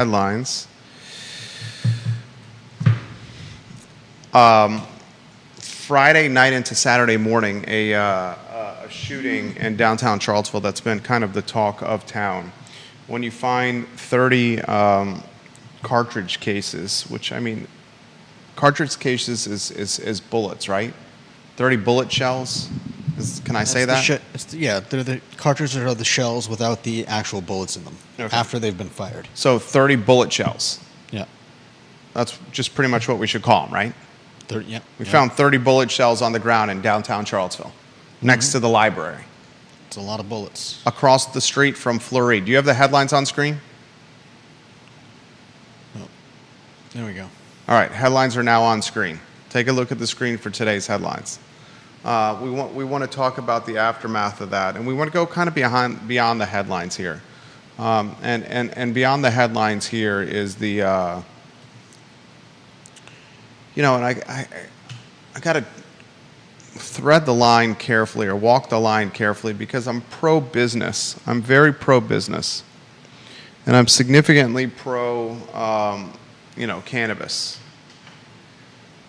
Headlines. Friday night into Saturday morning, a shooting in downtown Charlottesville that's been kind of the talk of town. When you find 30 cartridge cases, which I mean, cartridge cases is bullets, right? 30 bullet shells. Can I say that? They're the cartridges are the shells without the actual bullets in them after they've been fired. So 30 bullet shells. Yeah. That's just pretty much what we should call them, right? We found 30 bullet shells on the ground in downtown Charlottesville, next to the library. It's a lot of bullets. Across the street from Fleury. Do you have the headlines on screen? Oh, there we go. All right, headlines are now on screen. Take a look at the screen for today's headlines. We want to talk about the aftermath of that, and we want to go kind of beyond the headlines here. And beyond the headlines here is the, and I got to thread the line carefully or walk the line carefully because I'm pro-business. I'm very pro-business, and I'm significantly cannabis.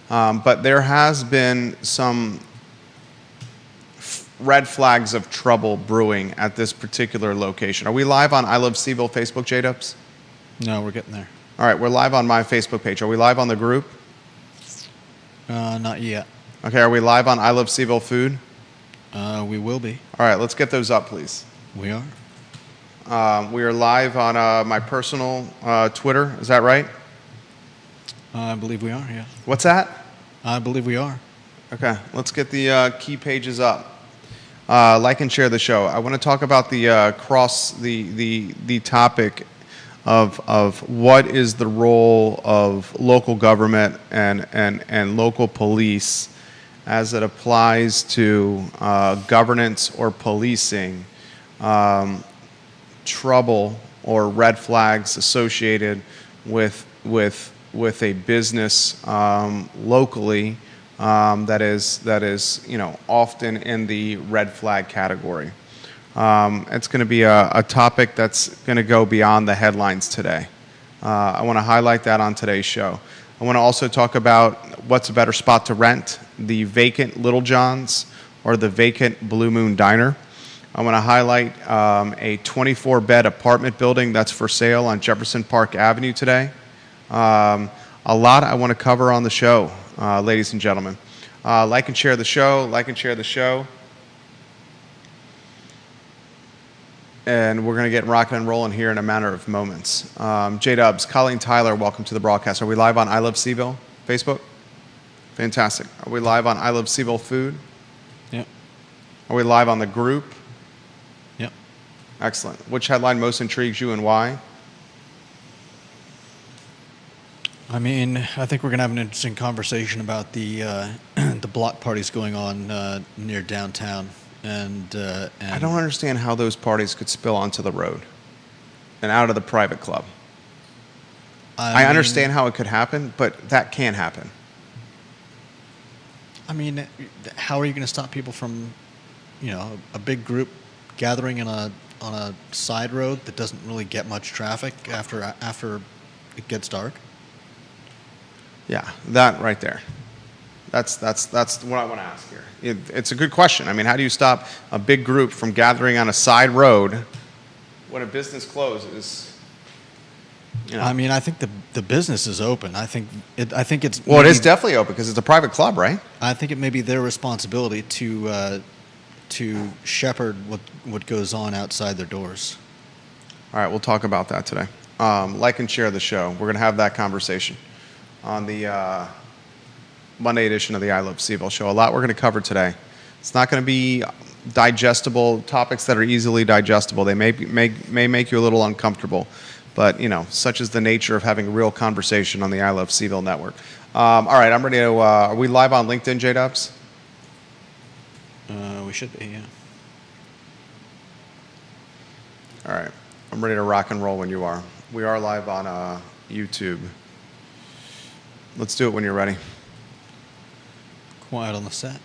But there has been some red flags of trouble brewing at this particular location. Are we live on I Love CVille Facebook, J-Dubs? No, we're getting there. All right, we're live on my Facebook page. Are we live on the group? Not yet. Okay, are we live on I Love CVille Food? We will be. All right, let's get those up, please. We are. We are live on my personal Twitter. Is that right? I believe we are, yeah. What's that? I believe we are. Okay, let's get the key pages up. Like and share the show. I want to talk about the the topic of what is the role of local government and local police as it applies to governance or policing, trouble or red flags associated with a business locally. That is often in the red flag category. It's going to be a topic that's going to go beyond the headlines today. I want to highlight that on today's show. I want to also talk about what's a better spot to rent, the vacant Little John's or the vacant Blue Moon Diner. I want to highlight a 24-bed apartment building that's for sale on Jefferson Park Avenue today. A lot I want to cover on the show. Ladies and gentlemen, like and share the show, and we're going to get rocking and rolling here in a matter of moments. J-Dubs, Colleen Tyler, welcome to the broadcast. Are we live on I Love CVille Facebook? Fantastic. Are we live on I Love CVille Food? Yep. Are we live on the group? Yep. Excellent. Which headline most intrigues you and why? I mean, I think we're going to have an interesting conversation about the the block parties going on near downtown, and I don't understand how those parties could spill onto the road and out of the private club. I understand how it could happen, but that can't happen. I mean, how are you going to stop people from, a big group gathering on a side road that doesn't really get much traffic after it gets dark? Yeah, that right there. That's what I want to ask here. It's a good question. I mean, how do you stop a big group from gathering on a side road when a business closes? I mean, I think the business is open. I think it's it is definitely open because it's a private club, right? I think it may be their responsibility to shepherd what goes on outside their doors. All right, we'll talk about that today. Like and share the show. We're going to have that conversation on the Monday edition of the I Love CVille show. A lot we're going to cover today. It's not going to be digestible topics that are easily digestible. They may make you a little uncomfortable, but such is the nature of having a real conversation on the I Love CVille network. All right, I'm ready to. Are we live on LinkedIn, J-Dubs? We should be, yeah. All right, I'm ready to rock and roll when you are. We are live on YouTube. Let's do it when you're ready. Quiet on the set.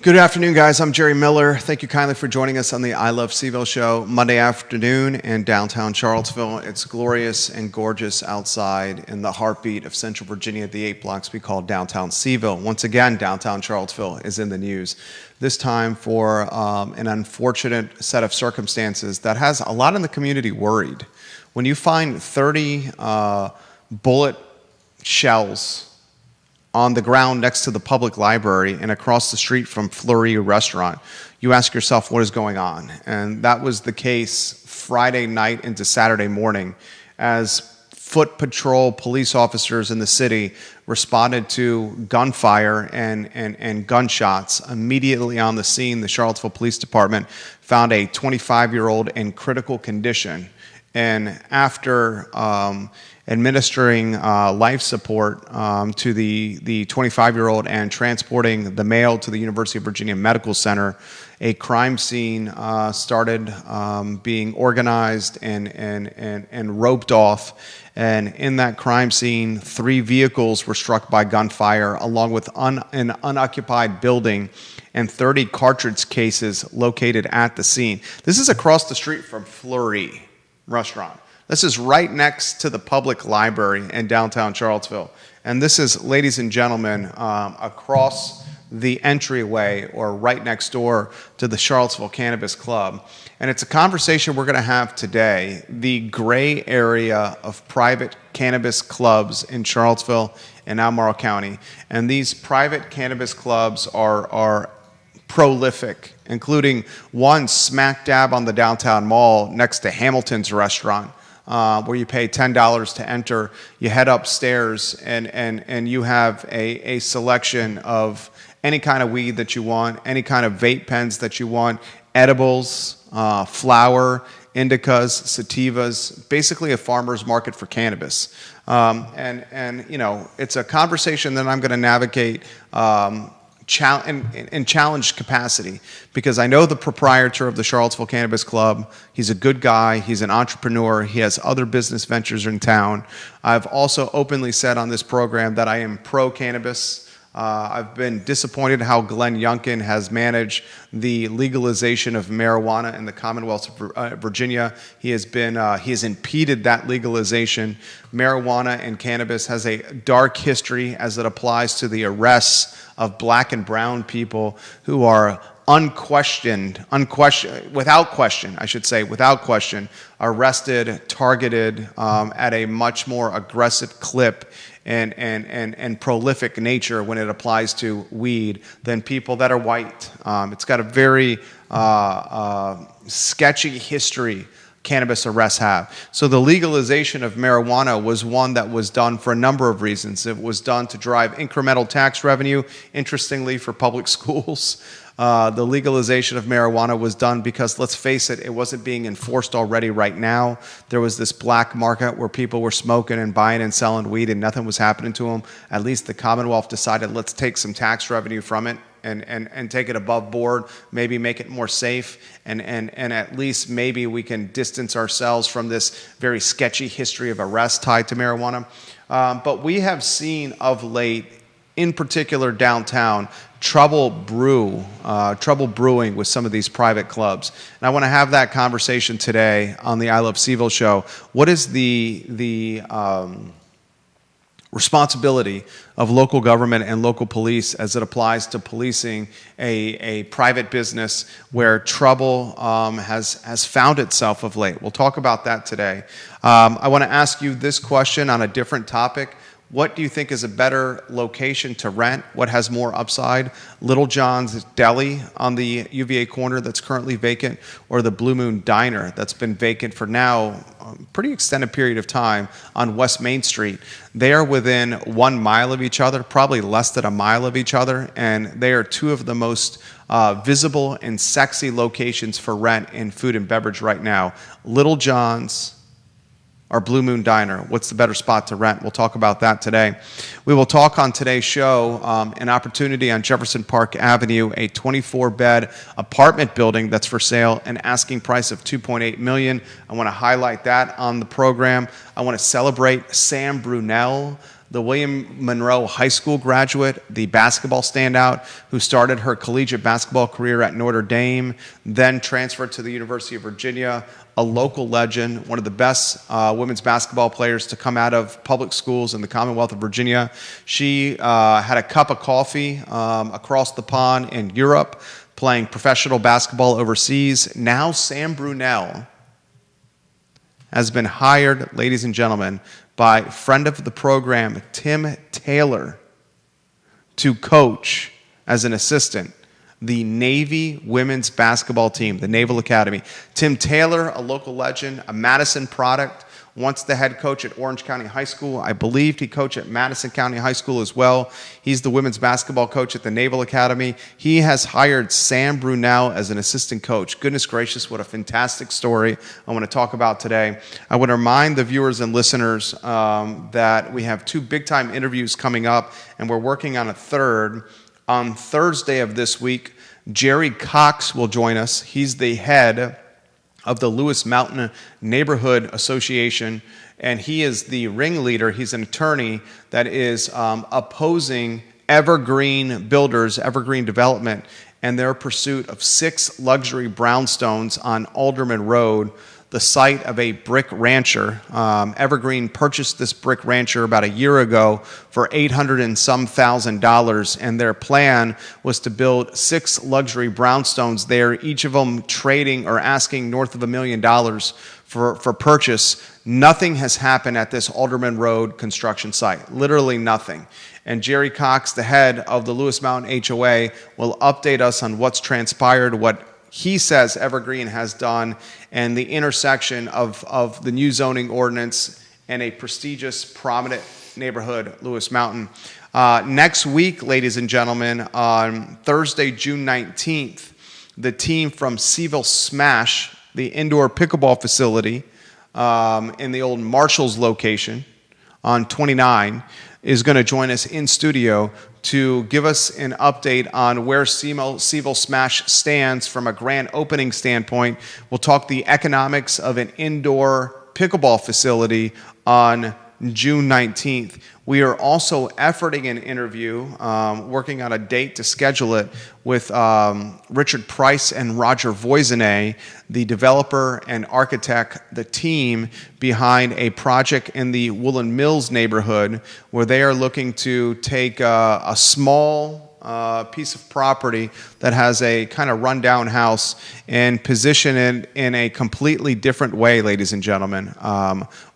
Good afternoon, guys. I'm Jerry Miller. Thank you kindly for joining us on the I Love CVille show Monday afternoon in downtown Charlottesville. It's glorious and gorgeous outside in the heartbeat of Central Virginia, the 8 blocks we call downtown CVille. Once again, downtown Charlottesville is in the news. This time for an unfortunate set of circumstances that has a lot in the community worried. When you find 30 bullet shells on the ground next to the public library and across the street from Fleury Restaurant, you ask yourself what is going on. And that was the case Friday night into Saturday morning as foot patrol police officers in the city responded to gunfire and gunshots. Immediately on the scene, the Charlottesville Police Department found a 25-year-old in critical condition. And after administering life support to the 25-year-old and transporting the male to the University of Virginia Medical Center, a crime scene started being organized and roped off. And in that crime scene, 3 vehicles were struck by gunfire, along with an unoccupied building and 30 cartridge cases located at the scene. This is across the street from Fleury Restaurant. This is right next to the public library in downtown Charlottesville. And this is, ladies and gentlemen, across the entryway or right next door to the Charlottesville Cannabis Club. And it's a conversation we're going to have today, the gray area of private cannabis clubs in Charlottesville and Albemarle County. And these private cannabis clubs are prolific, including one smack dab on the downtown mall next to Hamilton's Restaurant, where you pay $10 to enter. You head upstairs and you have a selection of any kind of weed that you want, any kind of vape pens that you want, edibles, flower, indicas, sativas, basically a farmer's market for cannabis. And you know, it's a conversation that I'm going to navigate in challenged capacity, because I know the proprietor of the Charlottesville Cannabis Club. He's a good guy. He's an entrepreneur. He has other business ventures in town. I've also openly said on this program that I am pro-cannabis. I've been disappointed how Glenn Youngkin has managed the legalization of marijuana in the Commonwealth of Virginia. He has impeded that legalization. Marijuana and cannabis has a dark history as it applies to the arrests of black and brown people who are without question, arrested, targeted at a much more aggressive clip and prolific nature when it applies to weed than people that are white. It's got a very sketchy history cannabis arrests have. So the legalization of marijuana was one that was done for a number of reasons. It was done to drive incremental tax revenue, interestingly, for public schools. The legalization of marijuana was done because, let's face it, it wasn't being enforced already right now. There was this black market where people were smoking and buying and selling weed and nothing was happening to them. At least the Commonwealth decided, let's take some tax revenue from it and take it above board, maybe make it more safe, and at least maybe we can distance ourselves from this very sketchy history of arrests tied to marijuana. But we have seen of late, in particular downtown, trouble brewing with some of these private clubs. And I want to have that conversation today on the I Love CVille show. What is the responsibility of local government and local police as it applies to policing a private business where trouble has found itself of late? We'll talk about that today. I want to ask you this question on a different topic. What do you think is a better location to rent? What has more upside? Little John's Deli on the UVA corner that's currently vacant, or the Blue Moon Diner that's been vacant for now a pretty extended period of time on West Main Street? They are within 1 mile of each other, probably less than a mile of each other, and they are two of the most visible and sexy locations for rent in food and beverage right now. Little John's or Blue Moon Diner. What's the better spot to rent? We'll talk about that today. We will talk on today's show an opportunity on Jefferson Park Avenue, a 24-bed apartment building that's for sale, an asking price of $2.8 million. I want to highlight that on the program. I want to celebrate Sam Brunel, the William Monroe High School graduate, the basketball standout who started her collegiate basketball career at Notre Dame, then transferred to the University of Virginia, a local legend, one of the best women's basketball players to come out of public schools in the Commonwealth of Virginia. She had a cup of coffee across the pond in Europe, playing professional basketball overseas. Now Sam Brunel has been hired, ladies and gentlemen, by friend of the program, Tim Taylor, to coach as an assistant the Navy women's basketball team, the Naval Academy. Tim Taylor, a local legend, a Madison product, once the head coach at Orange County High School. I believed he coached at Madison County High School as well. He's the women's basketball coach at the Naval Academy. He has hired Sam Brunel as an assistant coach. Goodness gracious, what a fantastic story I want to talk about today. I want to remind the viewers and listeners that we have 2 big-time interviews coming up, and we're working on a third. On Thursday of this week, Jerry Cox will join us. He's the head of the Lewis Mountain Neighborhood Association, and he is the ringleader. He's an attorney that is opposing Evergreen Builders, Evergreen Development, and their pursuit of 6 luxury brownstones on Alderman Road, the site of a brick rancher. Evergreen purchased this brick rancher about a year ago for $800 and some thousand, and their plan was to build 6 luxury brownstones there, each of them trading or asking north of $1 million for purchase. Nothing has happened at this Alderman Road construction site, literally nothing. And Jerry Cox, the head of the Lewis Mountain HOA, will update us on what's transpired, what he says Evergreen has done, and the intersection of the new zoning ordinance and a prestigious, prominent neighborhood, Lewis Mountain. Next week, ladies and gentlemen, on Thursday, June 19th, the team from CVille Smash, the indoor pickleball facility in the old Marshall's location on 29, is going to join us in studio to give us an update on where CVille Smash stands from a grand opening standpoint. We'll talk the economics of an indoor pickleball facility on June 19th. We are also efforting an interview, working on a date to schedule it with Richard Price and Roger Voisinay, the developer and architect, the team behind a project in the Woolen Mills neighborhood where they are looking to take a small piece of property that has a kind of rundown house and position it in a completely different way, ladies and gentlemen.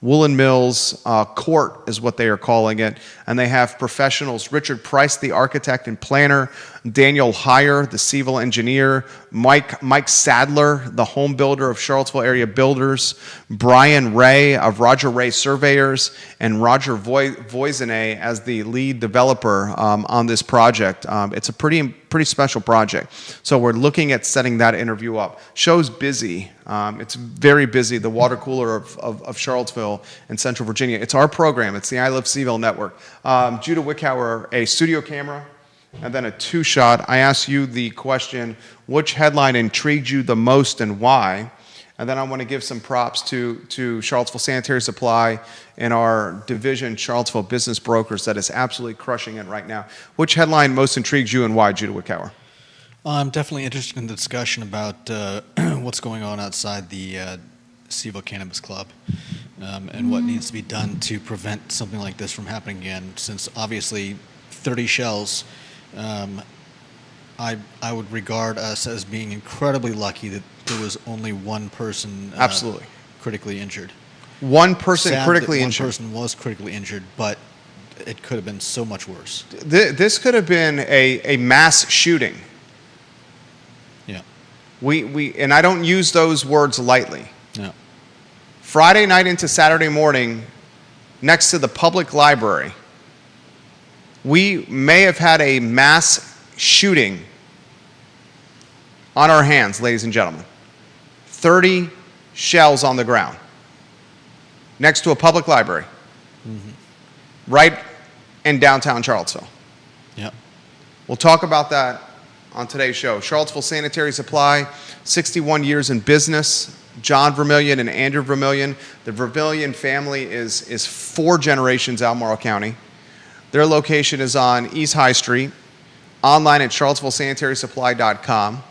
Woolen Mills Court is what they are calling it, and they have professionals, Richard Price, the architect and planner, Daniel Heyer, the civil engineer, Mike Sadler, the home builder of Charlottesville area builders, Brian Ray of Roger Ray Surveyors, and Roger Voisinay as the lead developer on this project. It's a pretty special project. So we're looking at setting that interview up. Show's busy. It's very busy, the water cooler of Charlottesville and Central Virginia. It's our program. It's the I Love CVille network. Judah Wickhauer, a studio camera, and then a 2-shot. I asked you the question, which headline intrigued you the most and why? And then I want to give some props to Charlottesville Sanitary Supply and our division, Charlottesville Business Brokers, that is absolutely crushing it right now. Which headline most intrigues you and why, Judah Wickhauer? I'm definitely interested in the discussion about what's going on outside the CVille Cannabis Club and what needs to be done to prevent something like this from happening again, since obviously 30 shells, I would regard us as being incredibly lucky that there was only one person absolutely critically injured. One person Sad critically that injured. One person was critically injured, but it could have been so much worse. This could have been a mass shooting. Yeah. We and I don't use those words lightly. No. Friday night into Saturday morning, next to the public library, we may have had a mass shooting on our hands, ladies and gentlemen. 30 shells on the ground next to a public library, right in downtown Charlottesville. Yep. We'll talk about that on today's show. Charlottesville Sanitary Supply, 61 years in business. John Vermillion and Andrew Vermillion. The Vermillion family is 4 generations Albemarle County. Their location is on East High Street, online at charlottesvillesanitarysupply.com.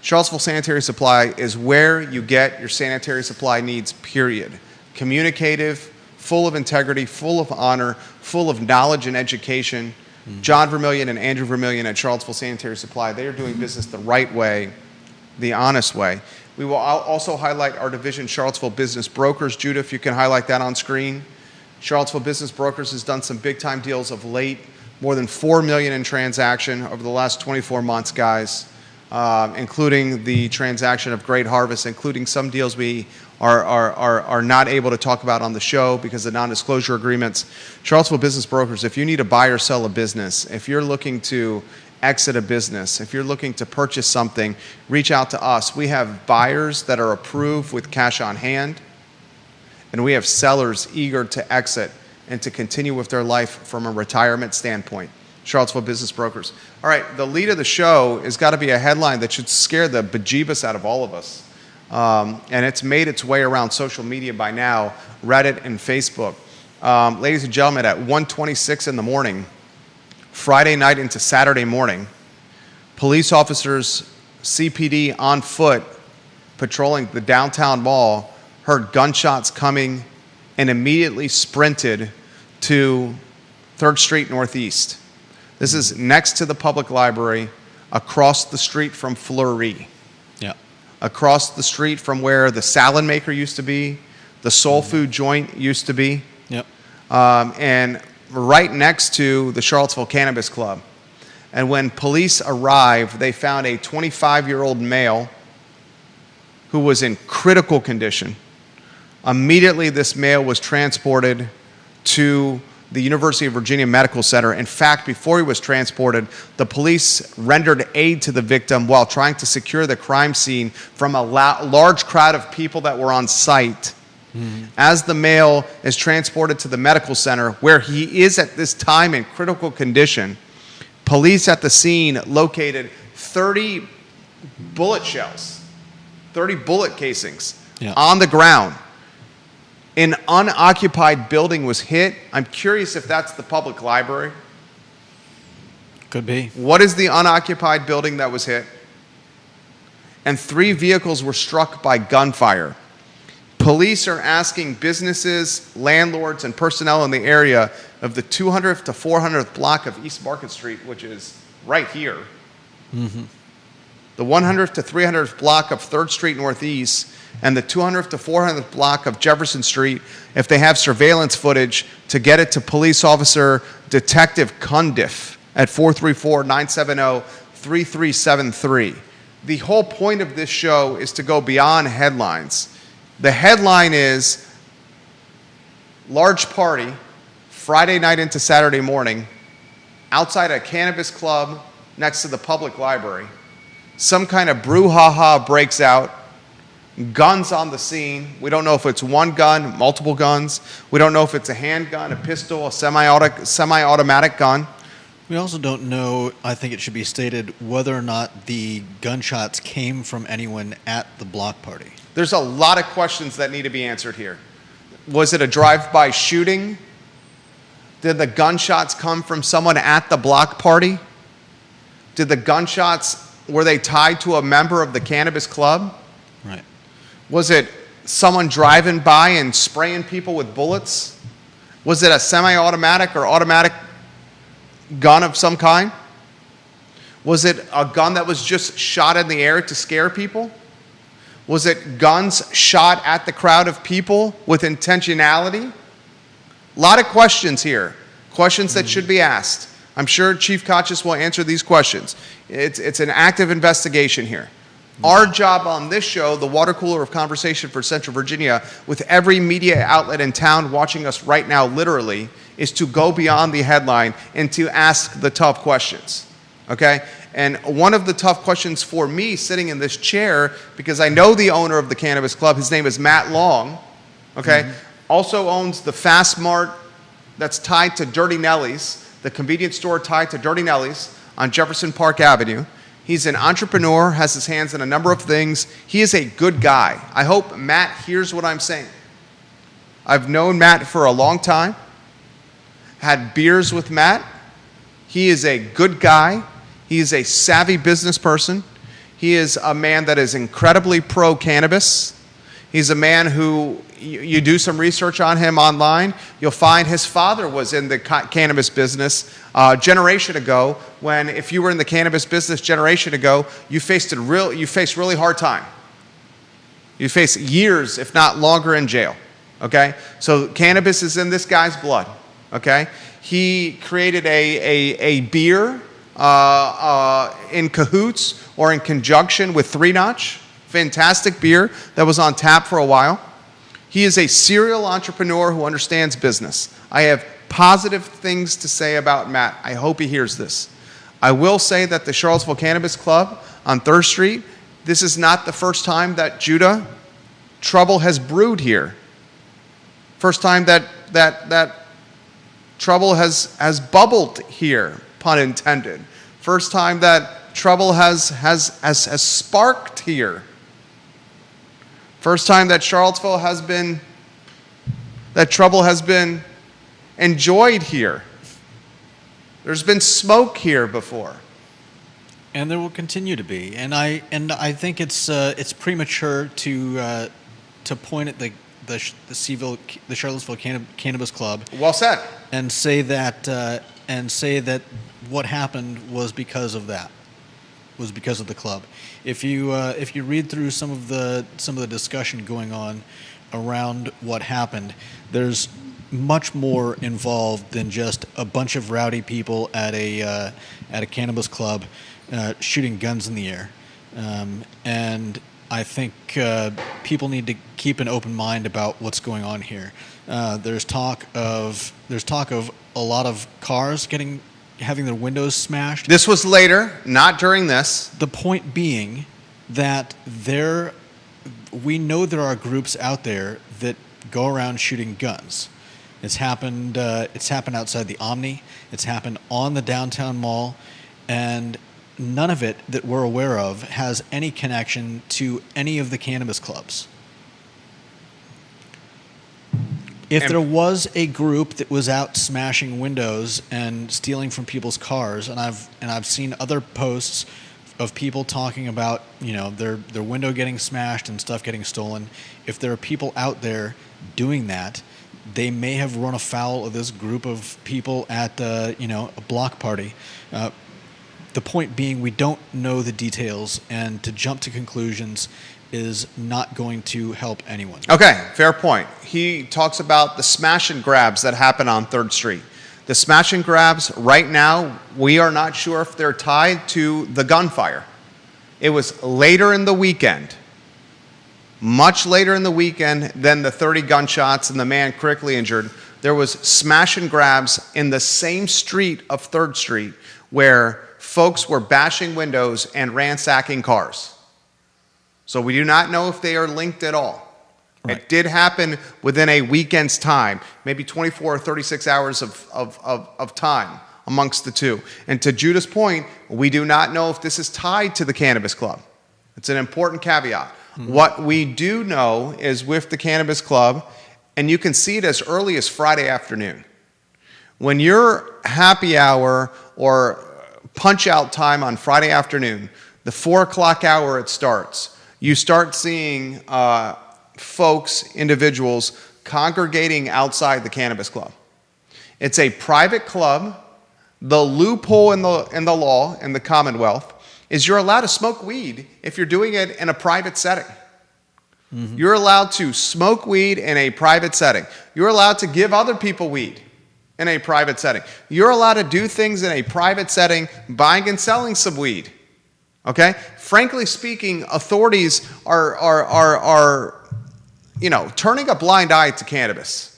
Charlottesville Sanitary Supply is where you get your sanitary supply needs, period. Communicative, full of integrity, full of honor, full of knowledge and education. John Vermillion and Andrew Vermillion at Charlottesville Sanitary Supply, they are doing business the right way, the honest way. We will also highlight our division, Charlottesville Business Brokers. Judah, if you can highlight that on screen. Charlottesville Business Brokers has done some big-time deals of late, more than $4 million in transaction over the last 24 months, guys, including the transaction of Great Harvest, including some deals we are not able to talk about on the show because of non-disclosure agreements. Charlottesville Business Brokers, if you need to buy or sell a business, if you're looking to exit a business, if you're looking to purchase something, reach out to us. We have buyers that are approved with cash on hand, and we have sellers eager to exit and to continue with their life from a retirement standpoint. Charlottesville Business Brokers. All right, the lead of the show has got to be a headline that should scare the bejeebus out of all of us. And it's made its way around social media by now, Reddit and Facebook. Ladies and gentlemen, at 1:26 in the morning, Friday night into Saturday morning, police officers, CPD on foot, patrolling the downtown mall, heard gunshots coming and immediately sprinted to 3rd Street Northeast. This is next to the public library, across the street from Fleury. Yeah. Across the street from where the salad maker used to be, the soul food joint used to be. Yep. And right next to the Charlottesville Cannabis Club. And when police arrived, they found a 25-year-old male who was in critical condition. Immediately, this male was transported to the University of Virginia Medical Center. In fact, before he was transported, the police rendered aid to the victim while trying to secure the crime scene from a large crowd of people that were on site. As the male is transported to the medical center, where he is at this time in critical condition, police at the scene located 30 bullet shells, 30 bullet casings on the ground. An unoccupied building was hit. I'm curious if that's the public library. Could be. What is the unoccupied building that was hit? And 3 vehicles were struck by gunfire. Police are asking businesses, landlords, and personnel in the area of the 200th to 400th block of East Market Street, which is right here, the 100th to 300th block of 3rd Street Northeast, and the 200th to 400th block of Jefferson Street, if they have surveillance footage, to get it to police officer Detective Cundiff at 434-970-3373. The whole point of this show is to go beyond headlines. The headline is large party, Friday night into Saturday morning, outside a cannabis club next to the public library. Some kind of brouhaha breaks out. Guns on the scene. We don't know if it's one gun, multiple guns. We don't know if it's a handgun, a pistol, a semi-automatic gun. We also don't know, I think it should be stated, whether or not the gunshots came from anyone at the block party. There's a lot of questions that need to be answered here. Was it a drive-by shooting? Did the gunshots come from someone at the block party? Did the gunshots, were they tied to a member of the cannabis club? Right. Was it someone driving by and spraying people with bullets? Was it a semi-automatic or automatic gun of some kind? Was it a gun that was just shot in the air to scare people? Was it guns shot at the crowd of people with intentionality? A lot of questions here, questions that should be asked. I'm sure Chief Kachis will answer these questions. It's an active investigation here. Our job on this show, the water cooler of conversation for Central Virginia, with every media outlet in town watching us right now literally, is to go beyond the headline and to ask the tough questions, okay? And one of the tough questions for me sitting in this chair, because I know the owner of the Cannabis Club, his name is Matt Long, okay? Also owns the Fast Mart that's tied to Dirty Nelly's, the convenience store tied to Dirty Nelly's on Jefferson Park Avenue. He's an entrepreneur, has his hands in a number of things. He is a good guy. I hope Matt hears what I'm saying. I've known Matt for a long time. had beers with Matt. He is a good guy. He is a savvy business person. He is a man that is incredibly pro-cannabis. He's a man who, you do some research on him online, you'll find his father was in the cannabis business a generation ago, when if you were in the cannabis business generation ago, you faced really hard time. You face years, if not longer, in jail, okay? So cannabis is in this guy's blood, okay? He created a beer in cahoots or in conjunction with Three Notch. Fantastic beer that was on tap for a while. He is a serial entrepreneur who understands business. I have positive things to say about Matt. I hope he hears this. I will say that the Charlottesville Cannabis Club on 3rd Street, this is not the first time that Judah trouble has brewed here. First time that trouble has bubbled here, pun intended. First time that trouble has sparked here. First time that Charlottesville that trouble has been enjoyed here. There's been smoke here before. And there will continue to be. And I think it's premature to point at the CVille, the Charlottesville Cannabis Club. Well said. And say that what happened was because of that. Was because of the club. If you read through some of the discussion going on around what happened, there's much more involved than just a bunch of rowdy people at a cannabis club shooting guns in the air. And I think people need to keep an open mind about what's going on here. There's talk of a lot of cars having their windows smashed. This was later, not during this. The point being that we know there are groups out there that go around shooting guns. It's happened outside the Omni. It's happened on the downtown mall, and none of it that we're aware of has any connection to any of the cannabis clubs. If there was a group that was out smashing windows and stealing from people's cars, and I've seen other posts of people talking about, their window getting smashed and stuff getting stolen. If there are people out there doing that, they may have run afoul of this group of people at a block party. The point being, we don't know the details, and to jump to conclusions is not going to help anyone. Okay, fair point. He talks about the smash and grabs that happen on 3rd Street. The smash and grabs, right now, we are not sure if they're tied to the gunfire. It was later in the weekend, much later in the weekend than the 30 gunshots and the man critically injured. There was smash and grabs in the same street of 3rd Street where folks were bashing windows and ransacking cars. So we do not know if they are linked at all. Right. It did happen within a weekend's time, maybe 24 or 36 hours of time amongst the two. And to Judah's point, we do not know if this is tied to the Cannabis Club. It's an important caveat. Mm-hmm. What we do know is with the Cannabis Club, and you can see it as early as Friday afternoon. When your happy hour or punch out time on Friday afternoon, the 4 o'clock hour it starts, you start seeing folks, individuals, congregating outside the Cannabis Club. It's a private club. The loophole in the law, in the Commonwealth, is you're allowed to smoke weed if you're doing it in a private setting. Mm-hmm. You're allowed to smoke weed in a private setting. You're allowed to give other people weed in a private setting. You're allowed to do things in a private setting, buying and selling some weed. Okay? Frankly speaking, authorities are turning a blind eye to cannabis.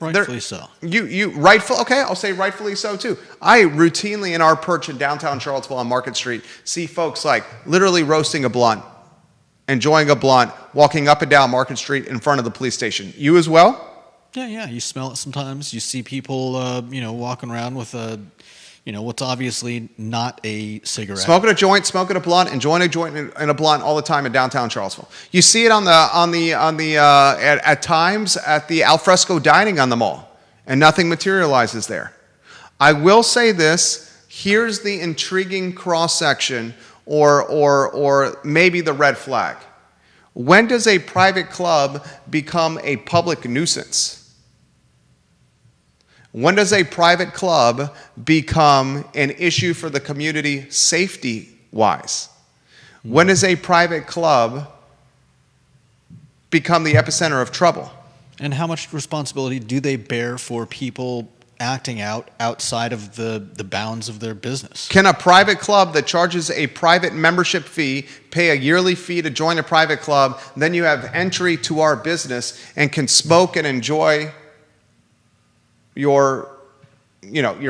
Rightfully so. Okay, I'll say rightfully so too. I routinely in our perch in downtown Charlottesville on Market Street see folks like literally roasting a blunt, enjoying a blunt, walking up and down Market Street in front of the police station. You as well? Yeah. You smell it sometimes. You see people, walking around with what's obviously not a cigarette. Smoking a joint, smoking a blunt, enjoying a joint and a blunt all the time in downtown Charlottesville. You see it at times at the alfresco dining on the mall, and nothing materializes there. I will say this. Here's the intriguing cross-section or maybe the red flag. When does a private club become a public nuisance? When does a private club become an issue for the community safety-wise? When does a private club become the epicenter of trouble? And how much responsibility do they bear for people acting outside of the bounds of their business? Can a private club that charges a private membership fee pay a yearly fee to join a private club, then you have entry to our business and can smoke and enjoy your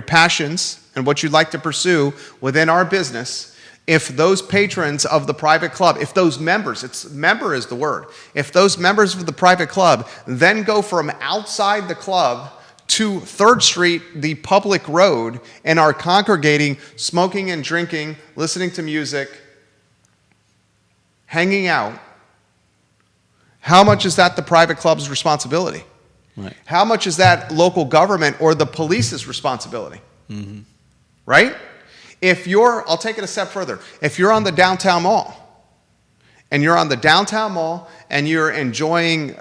passions and what you'd like to pursue within our business? If those patrons of the private club, if those members, member is the word, if those members of the private club then go from outside the club to 3rd Street, the public road, and are congregating, smoking and drinking, listening to music, hanging out, how much is that the private club's responsibility? Right. How much is that local government or the police's responsibility? Mm-hmm. Right? I'll take it a step further. If you're on the downtown mall, and you're enjoying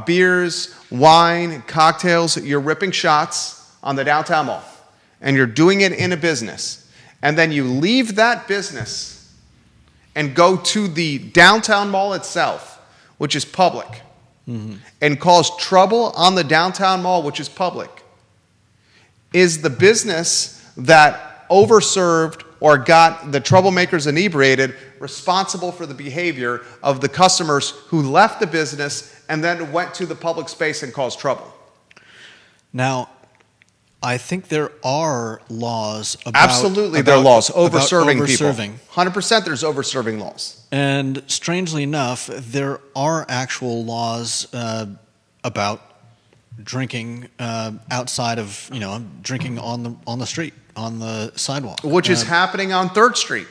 beers, wine, cocktails, you're ripping shots on the downtown mall, and you're doing it in a business, and then you leave that business and go to the downtown mall itself, which is public, and cause trouble on the downtown mall, which is public, is the business that overserved or got the troublemakers inebriated responsible for the behavior of the customers who left the business and then went to the public space and caused trouble? Now, I think there are laws about... Absolutely, there are laws. Over-serving people. Over-serving. 100% there's over-serving laws. And strangely enough, there are actual laws about drinking outside of, drinking on the street, on the sidewalk. Which is happening on 3rd Street.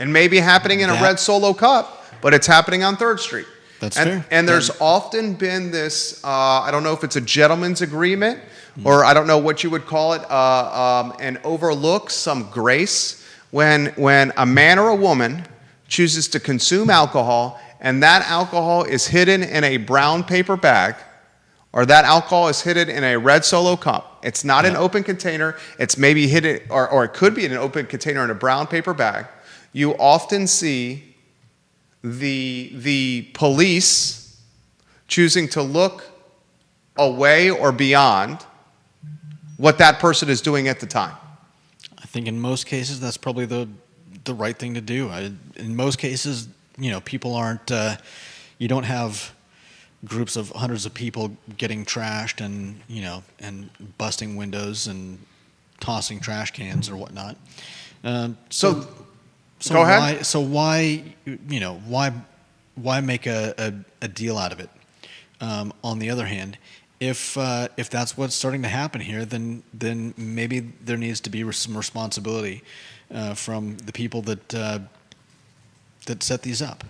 And maybe happening in a red Solo cup, but it's happening on 3rd Street. That's fair. And there's often been this, I don't know if it's a gentleman's agreement, or I don't know what you would call it, an overlook, some grace, when a man or a woman chooses to consume alcohol, and that alcohol is hidden in a brown paper bag, or that alcohol is hidden in a red Solo cup. It's not an open container. It's maybe hidden, or it could be in an open container in a brown paper bag. You often see the police choosing to look away or beyond what that person is doing at the time. I think in most cases that's probably the right thing to do. In most cases, people aren't. You don't have groups of hundreds of people getting trashed and busting windows and tossing trash cans or whatnot. So go ahead. Why make a deal out of it? On the other hand, if that's what's starting to happen here, then maybe there needs to be some responsibility from the people that set these up.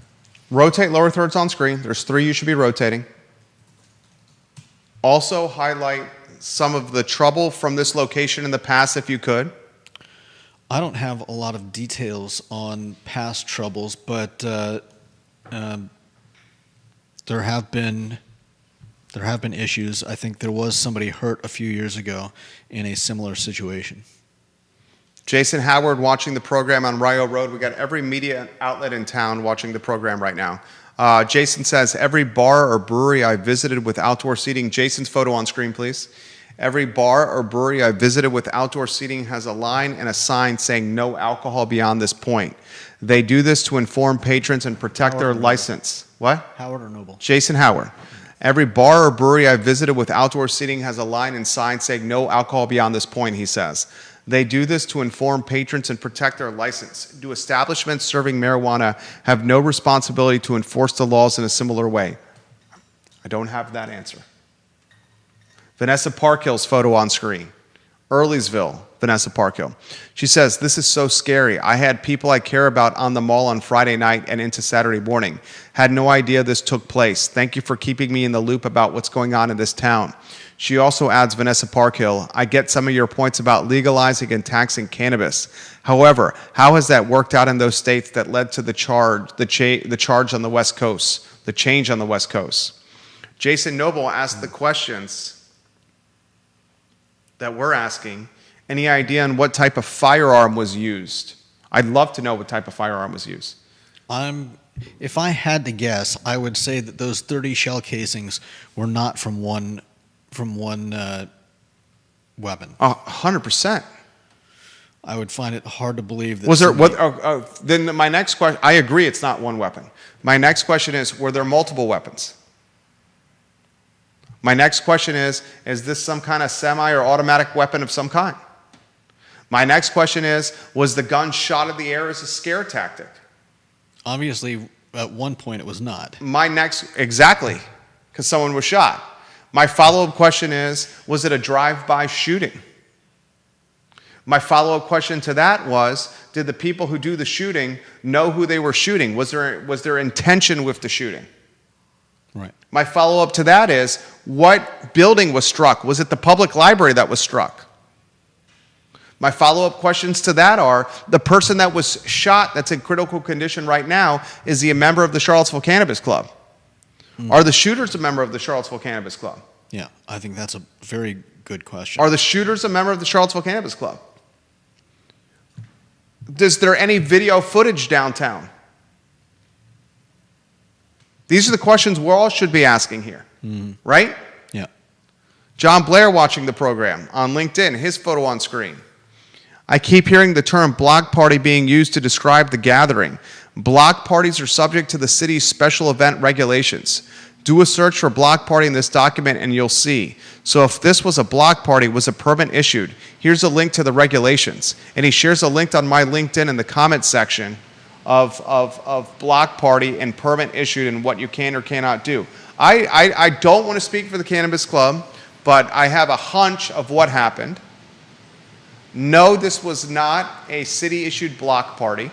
Rotate lower thirds on screen. There's 3 you should be rotating. Also highlight some of the trouble from this location in the past if you could. I don't have a lot of details on past troubles, but there have been issues. I think there was somebody hurt a few years ago in a similar situation. Jason Howard watching the program on Rio Road. We got every media outlet in town watching the program right now. Jason says, every bar or brewery I visited with outdoor seating, Jason's photo on screen, please. Every bar or brewery I visited with outdoor seating has a line and a sign saying no alcohol beyond this point. They do this to inform patrons and protect their license. What? Howard or Noble? Jason Howard. Every bar or brewery I visited with outdoor seating has a line and sign saying no alcohol beyond this point, he says. They do this to inform patrons and protect their license. Do establishments serving marijuana have no responsibility to enforce the laws in a similar way? I don't have that answer. Vanessa Parkhill's photo on screen. Earlysville, Vanessa Parkhill. She says, this is so scary. I had people I care about on the mall on Friday night and into Saturday morning. Had no idea this took place. Thank you for keeping me in the loop about what's going on in this town. She also adds, Vanessa Parkhill, I get some of your points about legalizing and taxing cannabis. However, how has that worked out in those states that led to the charge on the West Coast, the change on the West Coast? Jason Noble asked the questions that we're asking. Any idea on what type of firearm was used? I'd love to know what type of firearm was used. If I had to guess, I would say that those 30 shell casings were not from one weapon. 100%. I would find it hard to believe that. Was there? Then my next question. I agree, it's not one weapon. My next question is: were there multiple weapons? My next question is this some kind of semi or automatic weapon of some kind? My next question is: was the gun shot in the air as a scare tactic? Obviously, at one point it was not. Exactly, because someone was shot. My follow-up question is: was it a drive-by shooting? My follow-up question to that was: did the people who do the shooting know who they were shooting? Was there intention with the shooting? Right. My follow-up to that is: what building was struck? Was it the public library that was struck? My follow-up questions to that are: the person that was shot that's in critical condition right now, is he a member of the Charlottesville Cannabis Club? Are the shooters a member of the Charlottesville Cannabis Club? Yeah, I think that's a very good question. Are the shooters a member of the Charlottesville Cannabis Club? Is there any video footage downtown? These are the questions we all should be asking here, right? Yeah. John Blair watching the program on LinkedIn, his photo on screen. I keep hearing the term block party being used to describe the gathering. Block parties are subject to the city's special event regulations. Do a search for block party in this document and you'll see. So if this was a block party, was a permit issued? Here's a link to the regulations. And he shares a link on my LinkedIn in the comment section of block party and permit issued and what you can or cannot do. I don't want to speak for the Cannabis Club, but I have a hunch of what happened. No, this was not a city-issued block party,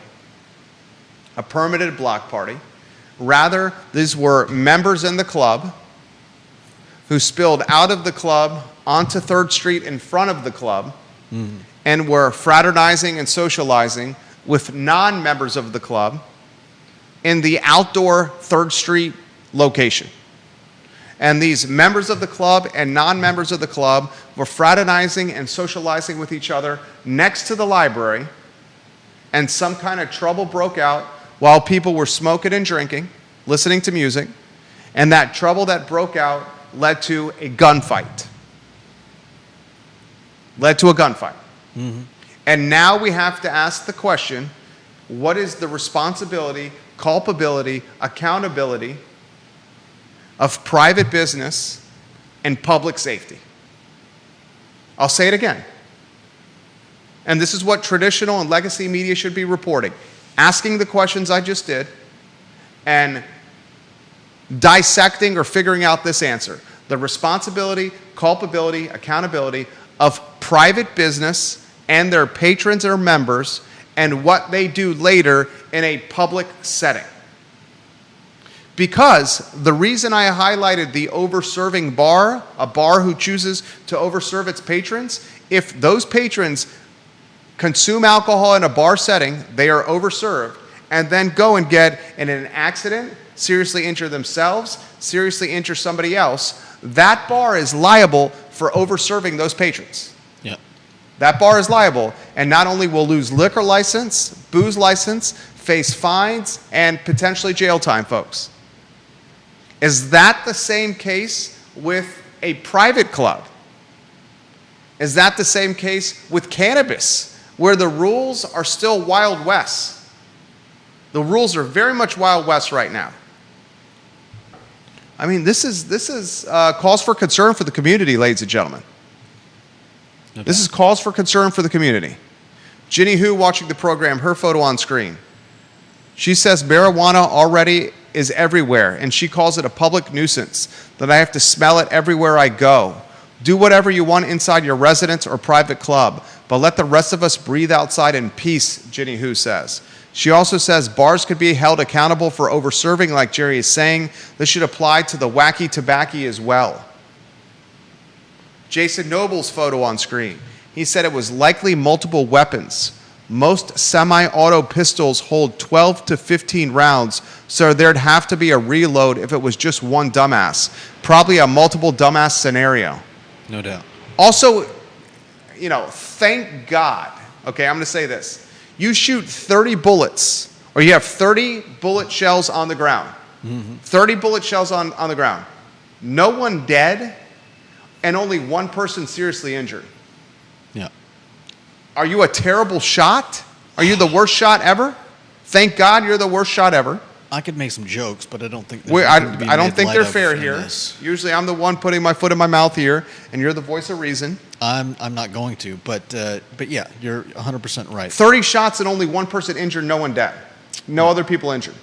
a permitted block party. Rather, these were members in the club who spilled out of the club onto 3rd Street in front of the club and were fraternizing and socializing with non-members of the club in the outdoor 3rd Street location. And these members of the club and non-members of the club were fraternizing and socializing with each other next to the library, and some kind of trouble broke out while people were smoking and drinking, listening to music, and that trouble that broke out led to a gunfight. And now we have to ask the question, what is the responsibility, culpability, accountability of private business and public safety? I'll say it again. And this is what traditional and legacy media should be reporting. Asking the questions I just did and dissecting or figuring out this answer. The responsibility, culpability, accountability of private business and their patrons or members and what they do later in a public setting. Because the reason I highlighted the over-serving bar, a bar who chooses to overserve its patrons, if those patrons consume alcohol in a bar setting, they are overserved, and then go and get in an accident, seriously injure themselves, seriously injure somebody else, that bar is liable for overserving those patrons. Yeah. That bar is liable, and not only will lose liquor license, booze license, face fines, and potentially jail time, folks. Is that the same case with a private club? Is that the same case with cannabis, where the rules are still Wild West? The rules are very much Wild West right now. I mean, this is cause for concern for the community, ladies and gentlemen. Okay. This is cause for concern for the community. Ginny Hu watching the program, her photo on screen. She says marijuana already is everywhere, and she calls it a public nuisance, that I have to smell it everywhere I go. Do whatever you want inside your residence or private club, but let the rest of us breathe outside in peace, Ginny Hu says. She also says bars could be held accountable for over-serving, like Jerry is saying. This should apply to the wacky tobacco as well. Jason Noble's photo on screen. He said it was likely multiple weapons. Most semi-auto pistols hold 12 to 15 rounds, so there'd have to be a reload if it was just one dumbass. Probably a multiple dumbass scenario. No doubt. Also, thank God. Okay, I'm going to say this. You shoot 30 bullets, or you have 30 bullet shells on the ground. 30 bullet shells on the ground. No one dead, and only one person seriously injured. Yeah. Are you a terrible shot? Are you the worst shot ever? Thank God you're the worst shot ever. I could make some jokes, but I don't think I don't think they're fair here. Usually I'm the one putting my foot in my mouth here, and you're the voice of reason. I'm not going to, but yeah, you're 100% right. 30 shots and only one person injured, no one dead. No other people injured.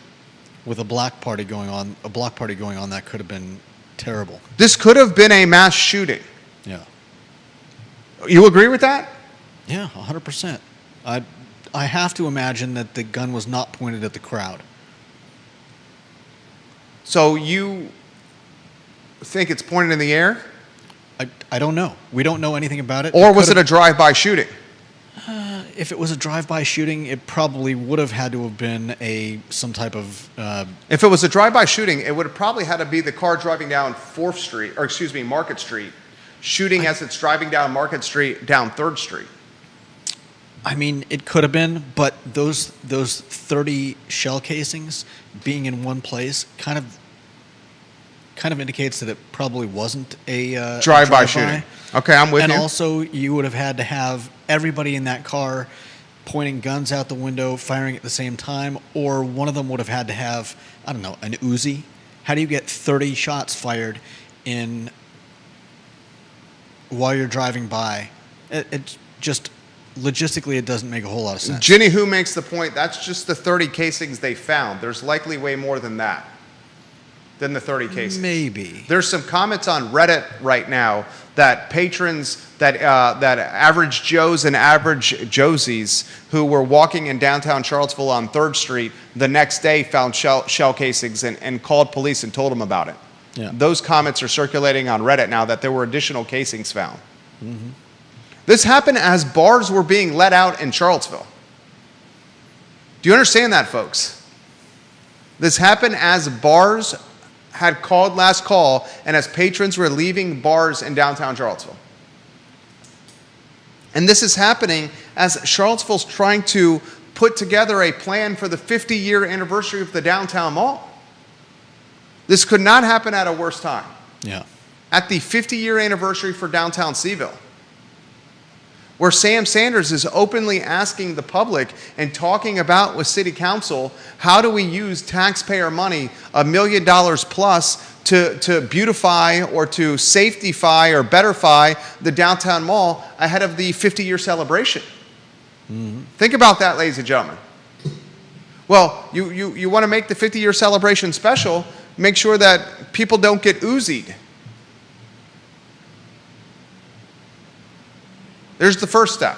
With a block party going on, that could have been terrible. This could have been a mass shooting. Yeah. You agree with that? Yeah, 100%. I have to imagine that the gun was not pointed at the crowd. So you think it's pointed in the air? I don't know. We don't know anything about it. Or was it a drive-by shooting? If it was a drive-by shooting, it probably would have had to have been some type of... If it was a drive-by shooting, it would have probably had to be the car driving down Market Street, shooting as it's driving down Market Street, down 3rd Street. I mean, it could have been, but those 30 shell casings being in one place kind of indicates that it probably wasn't a drive-by shooting. Okay, I'm with you. And also, you would have had to have everybody in that car pointing guns out the window, firing at the same time, or one of them would have had to have, I don't know, an Uzi. How do you get 30 shots fired while you're driving by? It just... Logistically, it doesn't make a whole lot of sense. Ginny Who makes the point, that's just the 30 casings they found. There's likely way more than that, than the 30 casings. Maybe. There's some comments on Reddit right now that patrons, that average Joes and average Josies who were walking in downtown Charlottesville on 3rd Street the next day found shell casings and called police and told them about it. Yeah. Those comments are circulating on Reddit now that there were additional casings found. Mm-hmm. This happened as bars were being let out in Charlottesville. Do you understand that, folks? This happened as bars had called last call and as patrons were leaving bars in downtown Charlottesville. And this is happening as Charlottesville's trying to put together a plan for the 50-year anniversary of the downtown mall. This could not happen at a worse time. Yeah. At the 50-year anniversary for downtown CVille, where Sam Sanders is openly asking the public and talking about with City Council, how do we use taxpayer money, $1 million plus, to beautify or to safetyfy or betterfy the downtown mall ahead of the 50-year celebration? Mm-hmm. Think about that, ladies and gentlemen. Well, you want to make the 50-year celebration special, make sure that people don't get Uzi'd. There's the first step.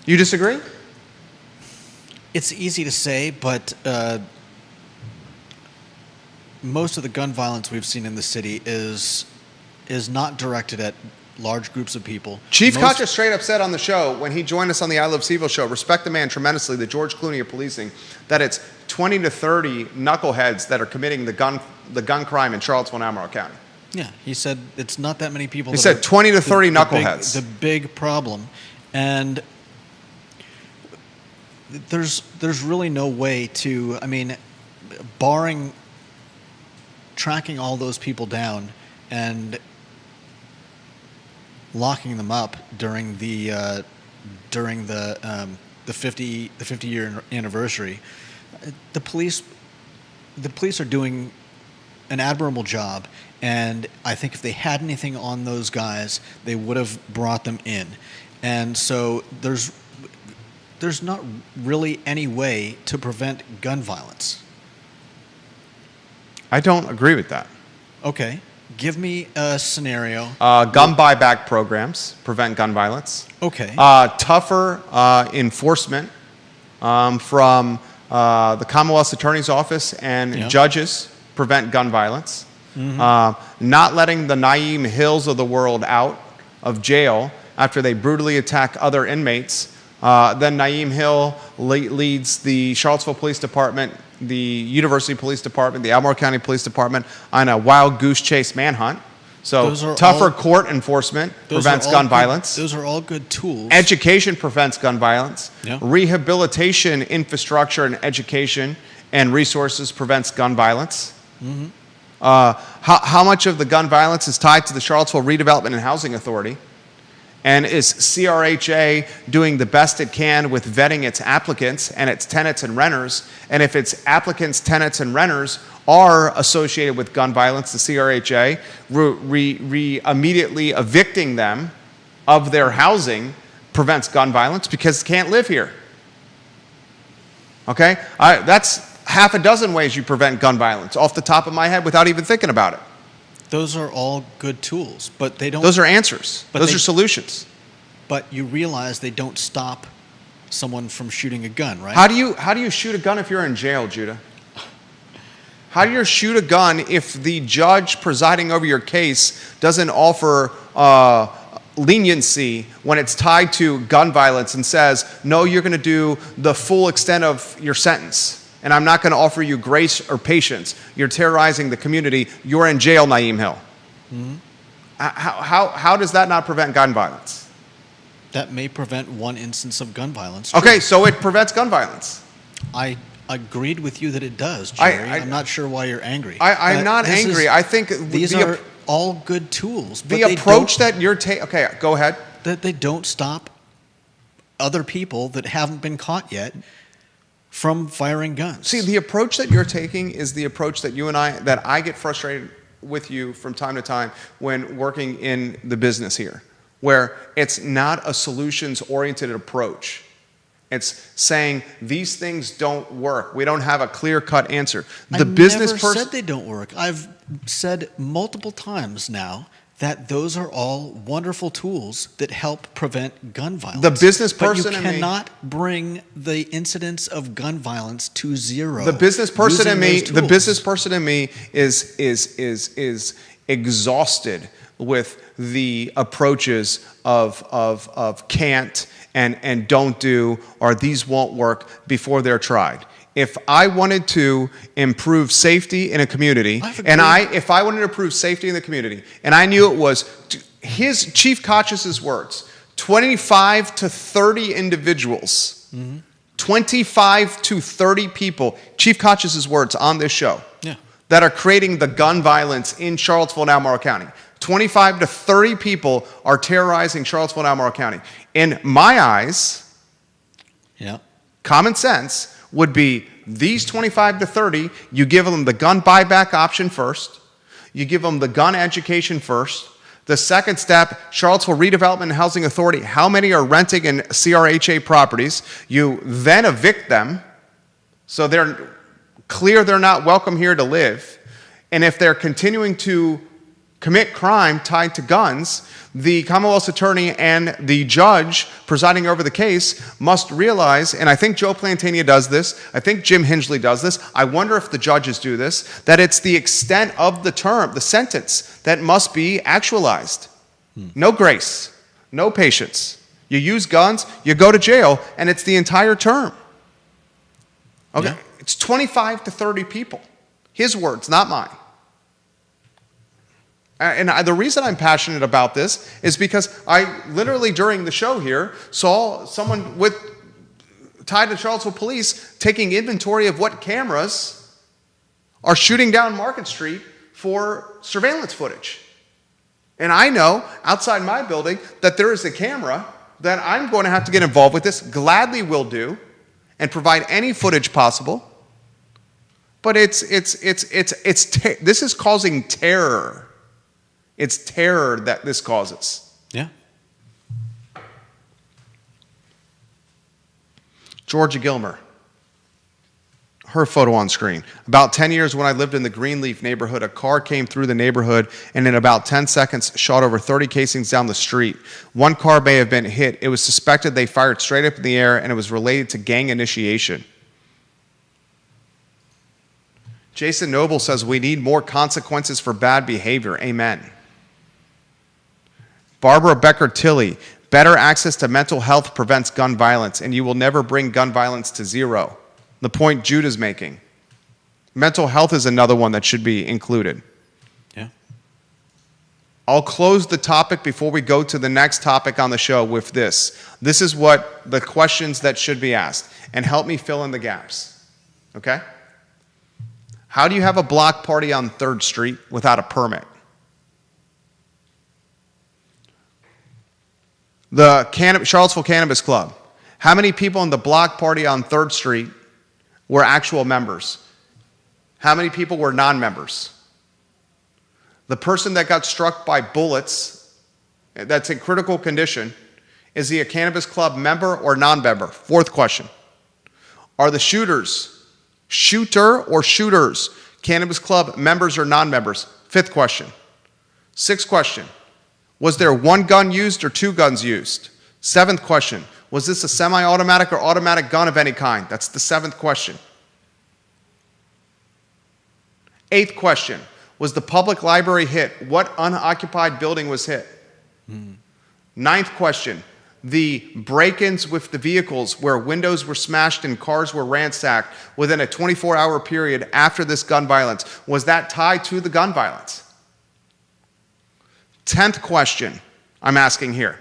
You disagree? It's easy to say, but most of the gun violence we've seen in the city is not directed at large groups of people. Chief Kocha straight up said on the show, when he joined us on the I Love CVille show, respect the man tremendously, the George Clooney of policing, that it's 20 to 30 knuckleheads that are committing the gun crime in Charlottesville and Albemarle County. Yeah, he said it's not that many people. He said 20 to 30 knuckleheads. The big problem. And there's really no way to, barring tracking all those people down and locking them up during the 50-year anniversary, the police are doing an admirable job, and I think if they had anything on those guys, they would have brought them in. And so there's not really any way to prevent gun violence. I don't agree with that. Okay. Give me a scenario. Gun buyback programs prevent gun violence. Okay. Tougher enforcement from the Commonwealth's Attorney's Office and judges prevent gun violence. not letting the Naeem Hills of the world out of jail after they brutally attack other inmates. Then Naeem Hill leads the Charlottesville Police Department, the University Police Department, the Albemarle County Police Department on a wild goose chase manhunt. So tougher court enforcement prevents gun violence. Those are all good tools. Education prevents gun violence. Yeah. Rehabilitation infrastructure and education and resources prevents gun violence. Mm-hmm. How much of the gun violence is tied to the Charlottesville Redevelopment and Housing Authority? And is CRHA doing the best it can with vetting its applicants and its tenants and renters? And if its applicants, tenants, and renters are associated with gun violence, the CRHA immediately evicting them of their housing prevents gun violence because they can't live here. Okay? That's half a dozen ways you prevent gun violence off the top of my head without even thinking about it. Those are all good tools, but they don't... Those are answers. Those are solutions. But you realize they don't stop someone from shooting a gun, right? How do you shoot a gun if you're in jail, Judah? How do you shoot a gun if the judge presiding over your case doesn't offer leniency when it's tied to gun violence and says, no, you're going to do the full extent of your sentence, and I'm not going to offer you grace or patience. You're terrorizing the community. You're in jail, Naeem Hill. Mm-hmm. How does that not prevent gun violence? That may prevent one instance of gun violence. Okay, so it prevents gun violence. I agreed with you that it does, Jerry. I'm not sure why you're angry. I'm not angry. I think these are all good tools. The approach that you're taking... Okay, go ahead. That they don't stop other people that haven't been caught yet from firing guns. See, the approach that you're taking is the approach that that I get frustrated with you from time to time when working in the business here, where it's not a solutions-oriented approach. It's saying these things don't work. We don't have a clear-cut answer. I never said they don't work. I've said multiple times now that those are all wonderful tools that help prevent gun violence. The business person but you cannot bring the incidence of gun violence to zero. The business person in me is exhausted with the approaches of can't and don't do, or these won't work before they're tried. If I wanted to improve safety in a community, if I wanted to improve safety in the community, and I knew it was his Chief Koch's words, 25 to 30 individuals, 25 to 30 people, Chief Koch's words on this show, that are creating the gun violence in Charlottesville and Albemarle County. 25 to 30 people are terrorizing Charlottesville and Albemarle County. In my eyes, common sense would be these 25 to 30, you give them the gun buyback option first, you give them the gun education first. The second step, Charlottesville Redevelopment and Housing Authority, how many are renting in CRHA properties? You then evict them so they're clear they're not welcome here to live. And if they're continuing to commit crime tied to guns, the Commonwealth's attorney and the judge presiding over the case must realize, and I think Joe Plantania does this, I think Jim Hingley does this, I wonder if the judges do this, that it's the extent of the term, the sentence, that must be actualized. No grace, no patience. You use guns, you go to jail, and it's the entire term. Okay, it's 25 to 30 people. His words, not mine. And the reason I'm passionate about this is because I literally during the show here saw someone tied to Charlottesville police taking inventory of what cameras are shooting down Market Street for surveillance footage. And I know outside my building that there is a camera that I'm going to have to get involved with this, gladly will do, and provide any footage possible. But this is causing terror. It's terror that this causes. Yeah. Georgia Gilmer. Her photo on screen. About 10 years when I lived in the Greenleaf neighborhood, a car came through the neighborhood and in about 10 seconds shot over 30 casings down the street. One car may have been hit. It was suspected they fired straight up in the air and it was related to gang initiation. Jason Noble says we need more consequences for bad behavior. Amen. Barbara Becker Tilley, better access to mental health prevents gun violence, and you will never bring gun violence to zero. The point Jude is making. Mental health is another one that should be included. Yeah. I'll close the topic before we go to the next topic on the show with this. This is what the questions that should be asked, and help me fill in the gaps. Okay? How do you have a block party on 3rd Street without a permit? The Charlottesville Cannabis Club. How many people in the block party on 3rd Street were actual members? How many people were non-members? The person that got struck by bullets, that's in critical condition, is he a Cannabis Club member or non-member? 4th question. Are the shooter or shooters, Cannabis Club members or non-members? 5th question. 6th question. Was there 1 gun used or 2 guns used? 7th question. Was this a semi-automatic or automatic gun of any kind? That's the 7th question. 8th question. Was the public library hit? What unoccupied building was hit? 9th question. The break-ins with the vehicles where windows were smashed and cars were ransacked within a 24-hour period after this gun violence, was that tied to the gun violence? 10th question I'm asking here.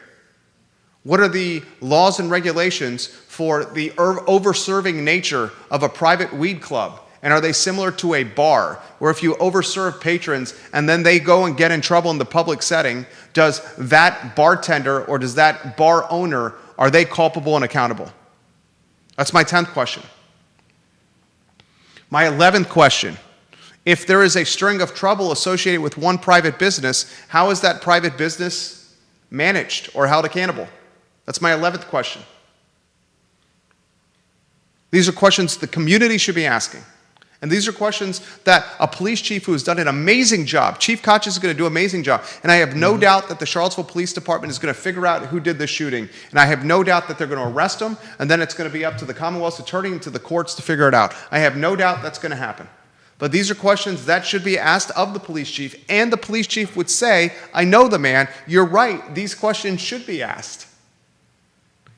What are the laws and regulations for the over-serving nature of a private weed club? And are they similar to a bar, where if you over-serve patrons and then they go and get in trouble in the public setting, does that bartender or does that bar owner, are they culpable and accountable? That's my 10th question. My 11th question. If there is a string of trouble associated with one private business, how is that private business managed or held accountable? That's my 11th question. These are questions the community should be asking. And these are questions that a police chief who has done an amazing job, Chief Koch is going to do an amazing job, and I have no doubt that the Charlottesville Police Department is going to figure out who did the shooting, and I have no doubt that they're going to arrest him, and then it's going to be up to the Commonwealth's attorney and to the courts to figure it out. I have no doubt that's going to happen. But these are questions that should be asked of the police chief, and the police chief would say, I know the man, you're right, these questions should be asked.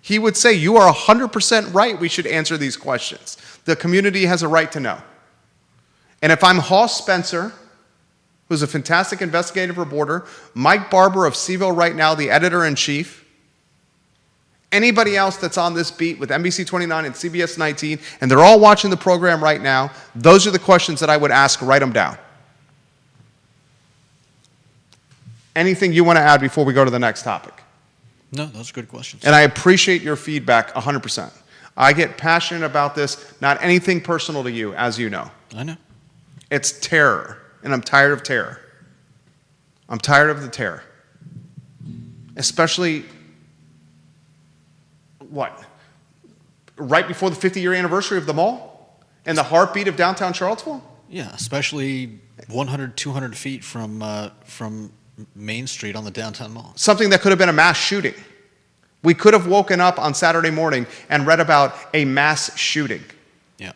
He would say, you are 100% right, we should answer these questions. The community has a right to know. And if I'm Hoss Spencer, who's a fantastic investigative reporter, Mike Barber of CVille right now, the editor-in-chief, anybody else that's on this beat with NBC 29 and CBS 19, and they're all watching the program right now, those are the questions that I would ask. Write them down. Anything you want to add before we go to the next topic? No, those are good questions. And I appreciate your feedback 100%. I get passionate about this, not anything personal to you, as you know. I know. It's terror, and I'm tired of terror. I'm tired of the terror. Especially, what? Right before the 50-year anniversary of the mall? And the heartbeat of downtown Charlottesville? Yeah, especially 100, 200 feet from Main Street on the downtown mall. Something that could have been a mass shooting. We could have woken up on Saturday morning and read about a mass shooting. Yeah.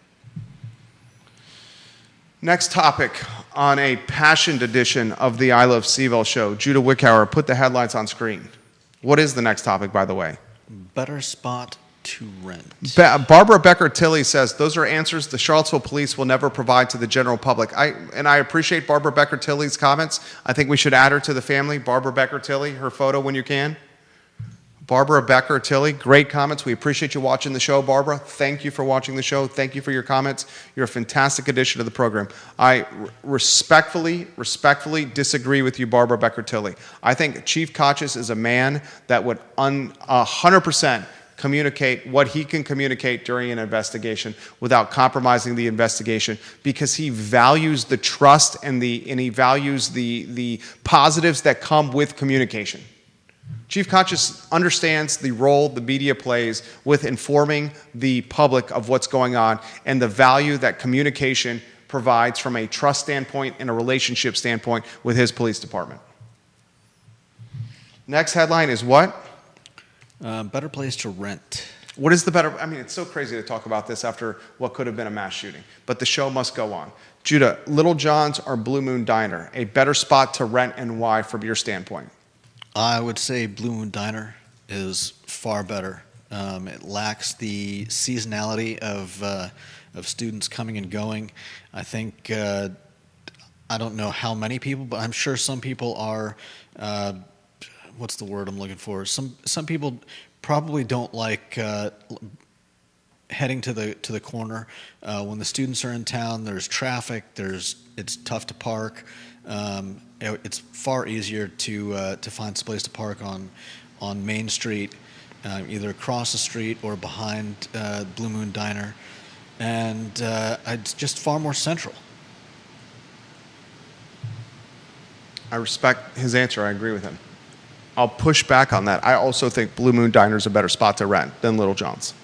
Next topic on a passionate edition of the I Love CVille show. Judah Wickhauer, put the headlines on screen. What is the next topic, by the way? Better spot to rent. Barbara Becker Tilley says those are answers the Charlottesville police will never provide to the general public. I appreciate Barbara Becker Tilley's comments. I think we should add her to the family. Barbara Becker Tilley, her photo when you can. Barbara Becker Tilley, great comments. We appreciate you watching the show, Barbara. Thank you for watching the show. Thank you for your comments. You're a fantastic addition to the program. I respectfully disagree with you, Barbara Becker Tilley. I think Chief Koch is a man that would 100% communicate what he can communicate during an investigation without compromising the investigation, because he values the trust and he values the positives that come with communication. Chief Koch understands the role the media plays with informing the public of what's going on and the value that communication provides from a trust standpoint and a relationship standpoint with his police department. Next headline is what? Better place to rent. What is the better? I mean, it's so crazy to talk about this after what could have been a mass shooting, but the show must go on. Judah, Little John's or Blue Moon Diner, a better spot to rent and why from your standpoint? I would say Blue Moon Diner is far better. It lacks the seasonality of students coming and going. I think I don't know how many people, but I'm sure some people are. What's the word I'm looking for? Some people probably don't like heading to the corner when the students are in town. There's traffic. It's tough to park. It's far easier to find some place to park on Main Street, either across the street or behind Blue Moon Diner, and it's just far more central. I respect his answer. I agree with him. I'll push back on that. I also think Blue Moon Diner is a better spot to rent than Little John's.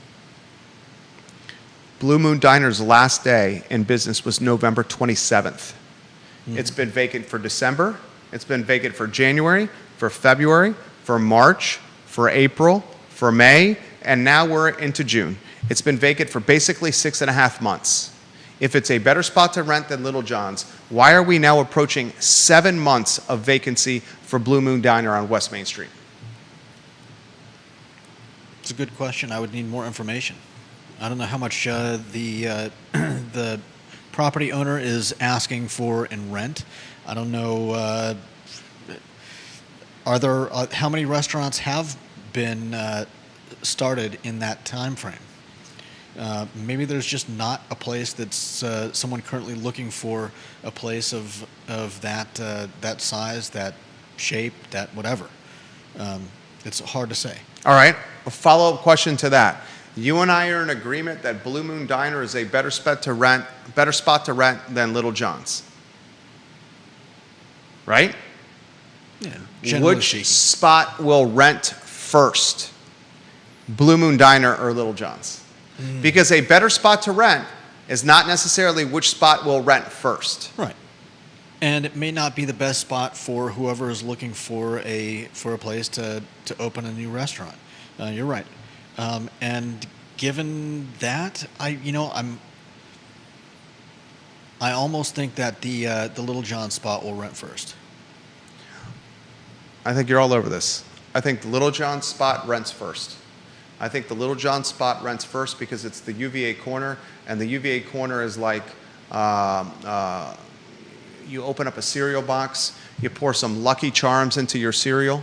Blue Moon Diner's last day in business was November 27th. It's been vacant for December. It's been vacant for January, for February, for March, for April, for May, and now we're into June. It's been vacant for basically 6.5 months. If it's a better spot to rent than Little John's, why are we now approaching 7 months of vacancy for Blue Moon Diner on West Main Street? It's a good question. I would need more information. I don't know how much the property owner is asking for in rent. I don't know. How many restaurants have been started in that time frame? Maybe there's just not a place that's someone currently looking for a place of that size, that shape, that whatever. It's hard to say. All right. A follow-up question to that. You and I are in agreement that Blue Moon Diner is a better spot to rent than Little John's. Right? Yeah. Which spot will rent first? Blue Moon Diner or Little John's? Because a better spot to rent is not necessarily which spot will rent first. Right. And it may not be the best spot for whoever is looking for a place to open a new restaurant. You're right. And given that, I almost think that the Little John spot will rent first. I think you're all over this. I think the Little John spot rents first. I think the Little John spot rents first because it's the UVA corner, and the UVA corner is like you open up a cereal box, you pour some Lucky Charms into your cereal,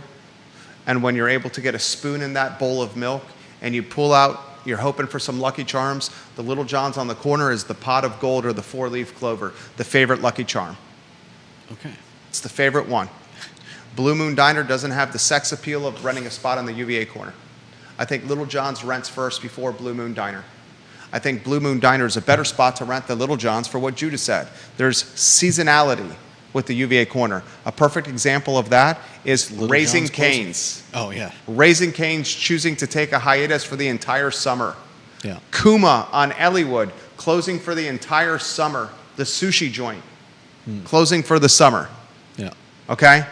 and when you're able to get a spoon in that bowl of milk and you pull out, you're hoping for some Lucky Charms, the Little John's on the corner is the pot of gold or the four-leaf clover, the favorite Lucky Charm. Okay. It's the favorite one. Blue Moon Diner doesn't have the sex appeal of renting a spot on the UVA corner. I think Little John's rents first before Blue Moon Diner. I think Blue Moon Diner is a better spot to rent than Little John's for what Judah said. There's seasonality with the UVA corner. A perfect example of that is Little Raising John's closing. Cane's. Oh, yeah. Raising Cane's choosing to take a hiatus for the entire summer. Yeah. Kuma on Elliewood closing for the entire summer. The sushi joint closing for the summer. Yeah. Okay?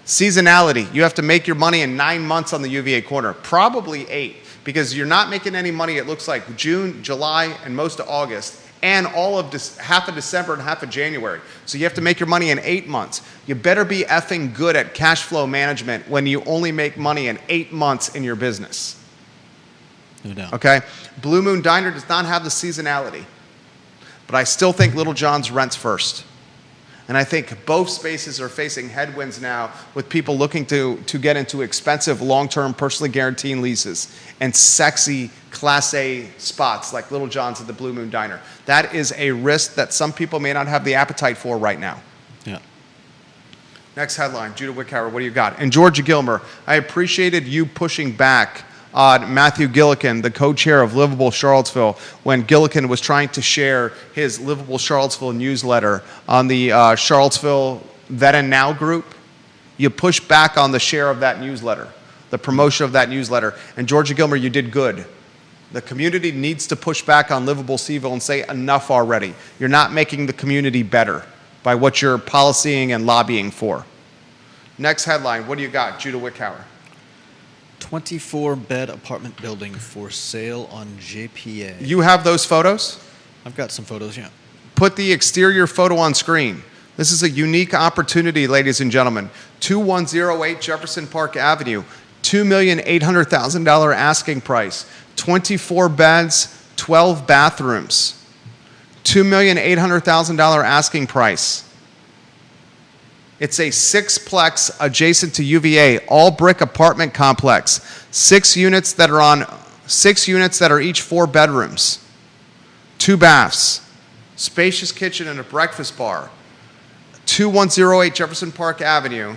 Seasonality. You have to make your money in 9 months on the UVA corner. Probably 8, because you're not making any money, it looks like, June, July, and most of August, and all of half of December and half of January. So you have to make your money in 8 months. You better be effing good at cash flow management when you only make money in 8 months in your business. No doubt. Okay? Blue Moon Diner does not have the seasonality, but I still think Little John's rents first. And I think both spaces are facing headwinds now with people looking to get into expensive long-term personally guaranteed leases and sexy Class A spots like Little John's at the Blue Moon Diner. That is a risk that some people may not have the appetite for right now. Yeah. Next headline, Judah Wickhauer, what do you got? And Georgia Gilmer, I appreciated you pushing back on Matthew Gillikin, the co-chair of Livable Charlottesville, when Gillikin was trying to share his Livable Charlottesville newsletter on the Charlottesville Then and Now group. You pushed back on the share of that newsletter, the promotion of that newsletter. And Georgia Gilmer, you did good. The community needs to push back on Livable CVille and say enough already. You're not making the community better by what you're policying and lobbying for. Next headline, what do you got, Judah Wickhauer? 24-bed apartment building for sale on JPA. You have those photos? I've got some photos, yeah. Put the exterior photo on screen. This is a unique opportunity, ladies and gentlemen. 2108 Jefferson Park Avenue, $2,800,000 asking price, 24 beds, 12 bathrooms, $2,800,000 asking price. It's a sixplex adjacent to UVA, all brick apartment complex. 6 units that are each 4 bedrooms, 2 baths, spacious kitchen and a breakfast bar. 2108 Jefferson Park Avenue,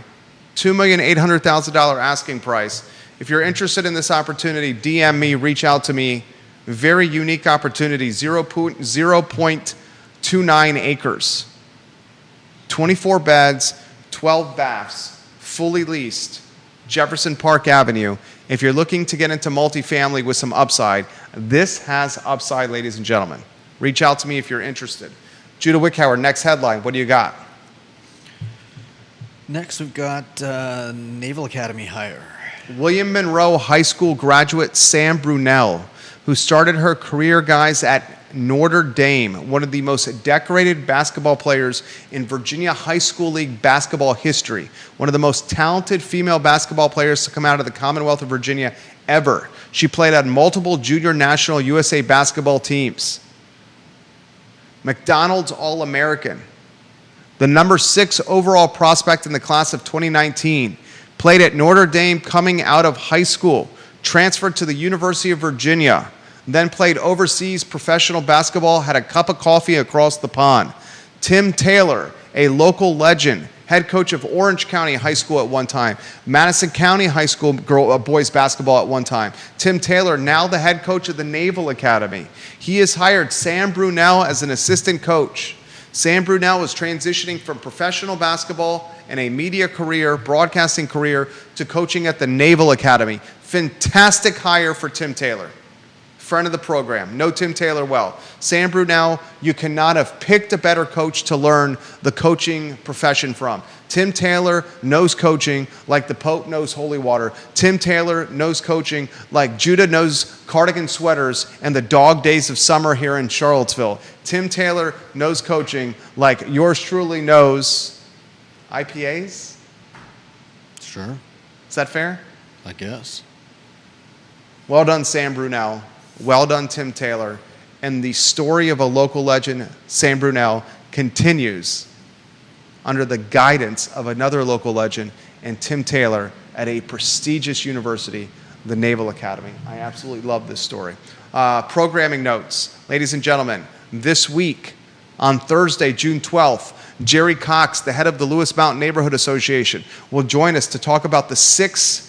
$2,800,000 asking price. If you're interested in this opportunity, DM me, reach out to me. Very unique opportunity, 0.29 acres. 24 beds, 12 baths, fully leased, Jefferson Park Avenue. If you're looking to get into multifamily with some upside, this has upside, ladies and gentlemen. Reach out to me if you're interested. Judah Wickhauer, next headline. What do you got? Next, we've got Naval Academy hire. William Monroe High School graduate Sam Brunel, who started her career, guys, at Notre Dame, one of the most decorated basketball players in Virginia High School League basketball history, one of the most talented female basketball players to come out of the Commonwealth of Virginia ever. She played on multiple junior national USA basketball teams. McDonald's All-American. The number 6 overall prospect in the class of 2019. Played at Notre Dame coming out of high school. Transferred to the University of Virginia. Then played overseas professional basketball, had a cup of coffee across the pond. Tim Taylor, a local legend, head coach of Orange County High School at one time, Madison County High School boys basketball at one time. Tim Taylor, now the head coach of the Naval Academy. He has hired Sam Brunel as an assistant coach. Sam Brunel was transitioning from professional basketball and a media career, broadcasting career, to coaching at the Naval Academy. Fantastic hire for Tim Taylor. Friend of the program. Know Tim Taylor well. Sam Brunel, you cannot have picked a better coach to learn the coaching profession from. Tim Taylor knows coaching like the Pope knows holy water. Tim Taylor knows coaching like Judah knows cardigan sweaters and the dog days of summer here in Charlottesville. Tim Taylor knows coaching like yours truly knows IPAs? Sure. Is that fair? I guess. Well done, Sam Brunel. Well done, Tim Taylor. And the story of a local legend, Sam Brunel, continues under the guidance of another local legend and Tim Taylor at a prestigious university, the Naval Academy. I absolutely love this story. Programming notes. Ladies and gentlemen, this week, on Thursday, June 12th, Jerry Cox, the head of the Lewis Mountain Neighborhood Association, will join us to talk about the 6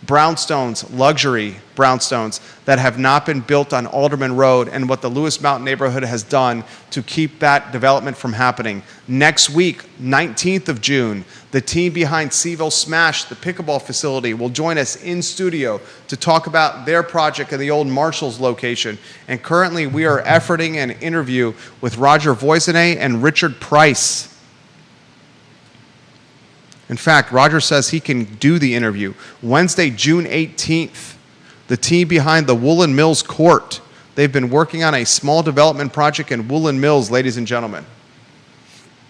brownstones, luxury brownstones, that have not been built on Alderman Road and what the Lewis Mountain neighborhood has done to keep that development from happening. Next week, 19th of June, the team behind CVille Smash, the pickleball facility, will join us in studio to talk about their project at the old Marshall's location. And currently, we are efforting an interview with Roger Voisinay and Richard Price. In fact, Roger says he can do the interview. Wednesday, June 18th, the team behind the Woolen Mills Court. They've been working on a small development project in Woolen Mills, ladies and gentlemen.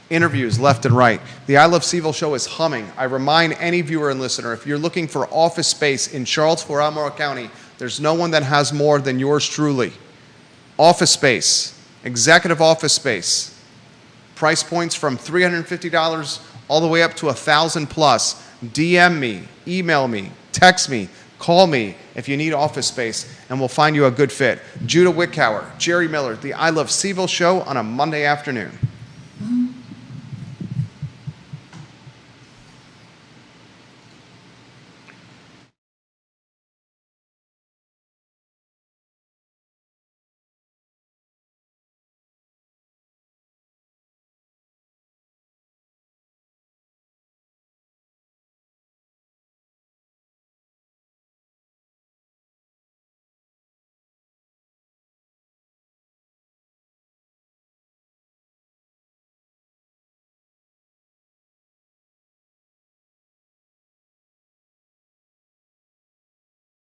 Interviews left and right. The I Love CVille show is humming. I remind any viewer and listener, if you're looking for office space in Charlottesville or Albemarle County, there's no one that has more than yours truly. Office space, executive office space. Price points from $350 all the way up to $1,000 plus. DM me, email me, text me, call me if you need office space, and we'll find you a good fit. Judah Wickhauer, Jerry Miller, the I Love CVille show on a Monday afternoon.